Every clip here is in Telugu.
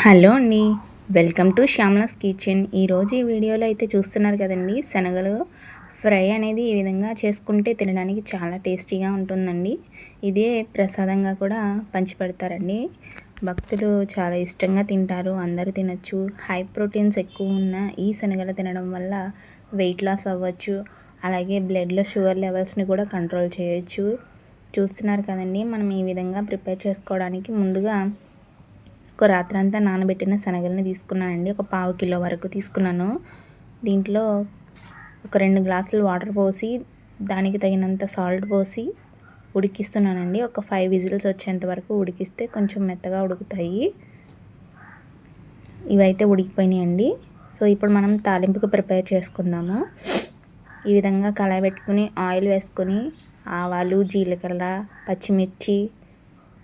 హలో అండి. Welcome to Shyamla's kitchen. ఈరోజు ఈ వీడియోలో అయితే చూస్తున్నారు కదండి, శనగలు ఫ్రై అనేది ఈ విధంగా చేసుకుంటే తినడానికి చాలా టేస్టీగా ఉంటుందండి. ఇదే ప్రసాదంగా కూడా పంచిపెడతారండి. భక్తులు చాలా ఇష్టంగా తింటారు, అందరూ తినచ్చు. హై ప్రోటీన్స్ ఎక్కువ ఉన్న ఈ శనగలు తినడం వల్ల వెయిట్ లాస్ అవ్వచ్చు, అలాగే బ్లడ్లో షుగర్ లెవెల్స్ని కూడా కంట్రోల్ చేయొచ్చు. చూస్తున్నారు కదండి, మనం ఈ విధంగా ప్రిపేర్ చేసుకోవడానికి ముందుగా ఒక రాత్రంతా నానబెట్టిన శనగల్ని తీసుకున్నానండి. ఒక పావు కిలో వరకు తీసుకున్నాను. దీంట్లో ఒక 2 గ్లాసులు వాటర్ పోసి, దానికి తగినంత సాల్ట్ పోసి ఉడికిస్తున్నానండి. ఒక 5 విజిల్స్ వచ్చేంత వరకు ఉడికిస్తే కొంచెం మెత్తగా ఉడుకుతాయి. ఇవైతే ఉడికిపోయినాయండి. సో ఇప్పుడు మనం తాలింపుకు ప్రిపేర్ చేసుకుందాము. ఈ విధంగా కళాయి పెట్టుకుని ఆయిల్ వేసుకొని ఆవాలు, జీలకర్ర, పచ్చిమిర్చి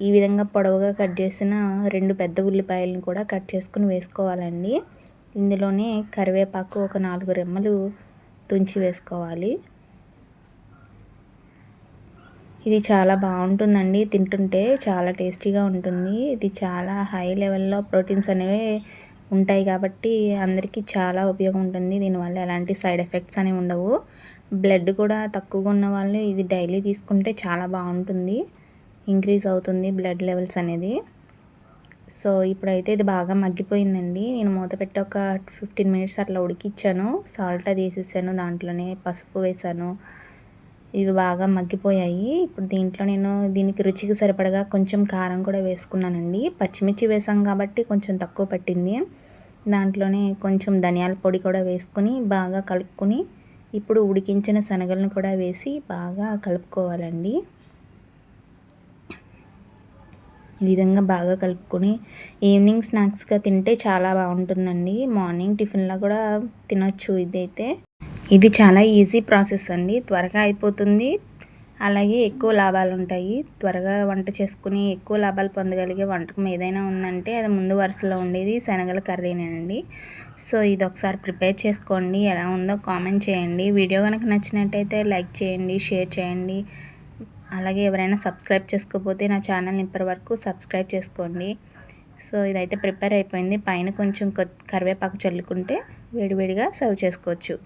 ఈ విధంగా పొడవుగా కట్ చేసిన 2 పెద్ద ఉల్లిపాయలను కూడా కట్ చేసుకుని వేసుకోవాలండి. ఇందులోనే కరివేపాకు ఒక 4 రెమ్మలు తుంచి వేసుకోవాలి. ఇది చాలా బాగుంటుందండి, తింటుంటే చాలా టేస్టీగా ఉంటుంది. ఇది చాలా హై లెవెల్లో ప్రోటీన్స్ అనేవి ఉంటాయి కాబట్టి అందరికీ చాలా ఉపయోగం ఉంటుంది. దీనివల్ల ఎలాంటి సైడ్ ఎఫెక్ట్స్ అనేవి ఉండవు. బ్లడ్ కూడా తక్కువగా ఉన్న వాళ్ళు ఇది డైలీ తీసుకుంటే చాలా బాగుంటుంది, ఇంక్రీజ్ అవుతుంది బ్లడ్ లెవెల్స్ అనేది. సో ఇప్పుడైతే ఇది బాగా మగ్గిపోయిందండి. నేను మూత పెట్టి ఒక 15 మినిట్స్ అట్లా ఉడికిచ్చాను. సాల్ట్ అది వేసేసాను, దాంట్లోనే పసుపు వేసాను. ఇవి బాగా మగ్గిపోయాయి. ఇప్పుడు దీంట్లో నేను దీనికి రుచికి సరిపడగా కొంచెం కారం కూడా వేసుకున్నానండి. పచ్చిమిర్చి వేసాం కాబట్టి కొంచెం తక్కువ పట్టింది. దాంట్లోనే కొంచెం ధనియాల పొడి కూడా వేసుకొని బాగా కలుపుకొని ఇప్పుడు ఉడికించిన శనగలను కూడా వేసి బాగా కలుపుకోవాలండి. ఈ విధంగా బాగా కలుపుకొని ఈవినింగ్ స్నాక్స్గా తింటే చాలా బాగుంటుందండి. మార్నింగ్ టిఫిన్లో కూడా తినొచ్చు. ఇది చాలా ఈజీ ప్రాసెస్ అండి, త్వరగా అయిపోతుంది, అలాగే ఎక్కువ లాభాలు ఉంటాయి. త్వరగా వంట చేసుకుని ఎక్కువ లాభాలు పొందగలిగే వంటకం ఏదైనా ఉందంటే అది ముందు వరుసలో ఉండేది శనగల కర్రీనేనండి. సో ఇది ఒకసారి ప్రిపేర్ చేసుకోండి, ఎలా ఉందో కామెంట్ చేయండి. వీడియో కనుక నచ్చినట్టయితే లైక్ చేయండి, షేర్ చేయండి. అలాగే ఎవరైనా సబ్స్క్రైబ్ చేసుకోకపోతే నా ఛానల్ని ఇప్పటివరకు సబ్స్క్రైబ్ చేసుకోండి. సో ఇదైతే ప్రిపేర్ అయిపోయింది. పైన కొంచెం కరివేపాకు చల్లుకుంటే వేడివేడిగా సర్వ్ చేసుకోవచ్చు.